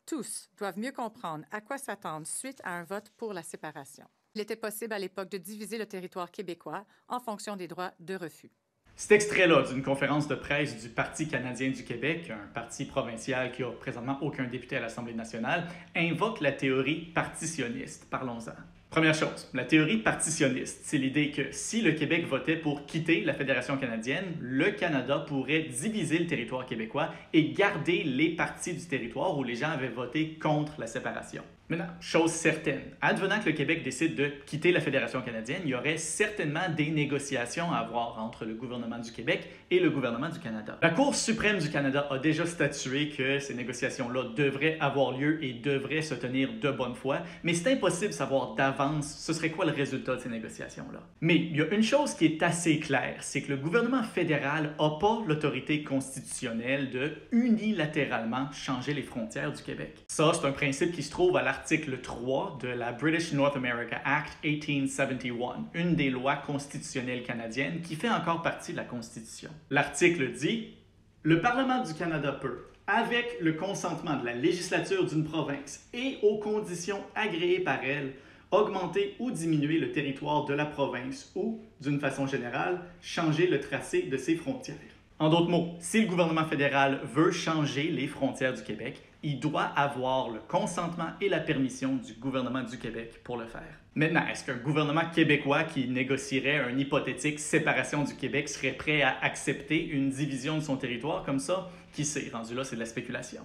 Tous doivent mieux comprendre à quoi s'attendre suite à un vote pour la séparation. Il était possible à l'époque de diviser le territoire québécois en fonction des droits de refus. Cet extrait-là d'une conférence de presse du Parti canadien du Québec, un parti provincial qui n'a présentement aucun député à l'Assemblée nationale, invoque la théorie partitionniste. Parlons-en. Première chose, la théorie partitionniste, c'est l'idée que si le Québec votait pour quitter la Fédération canadienne, le Canada pourrait diviser le territoire québécois et garder les parties du territoire où les gens avaient voté contre la séparation. Maintenant, chose certaine, advenant que le Québec décide de quitter la Fédération canadienne, il y aurait certainement des négociations à avoir entre le gouvernement du Québec et le gouvernement du Canada. La Cour suprême du Canada a déjà statué que ces négociations-là devraient avoir lieu et devraient se tenir de bonne foi, mais c'est impossible de savoir d'avance ce serait quoi le résultat de ces négociations-là. Mais il y a une chose qui est assez claire, c'est que le gouvernement fédéral n'a pas l'autorité constitutionnelle de unilatéralement changer les frontières du Québec. Ça, c'est un principe qui se trouve à l'article 3 de la British North America Act 1871, une des lois constitutionnelles canadiennes qui fait encore partie de la Constitution. L'article dit « Le Parlement du Canada peut, avec le consentement de la législature d'une province et aux conditions agréées par elle, augmenter ou diminuer le territoire de la province ou, d'une façon générale, changer le tracé de ses frontières. » En d'autres mots, si le gouvernement fédéral veut changer les frontières du Québec, il doit avoir le consentement et la permission du gouvernement du Québec pour le faire. Maintenant, est-ce qu'un gouvernement québécois qui négocierait une hypothétique séparation du Québec serait prêt à accepter une division de son territoire comme ça? Qui sait, rendu là, c'est de la spéculation.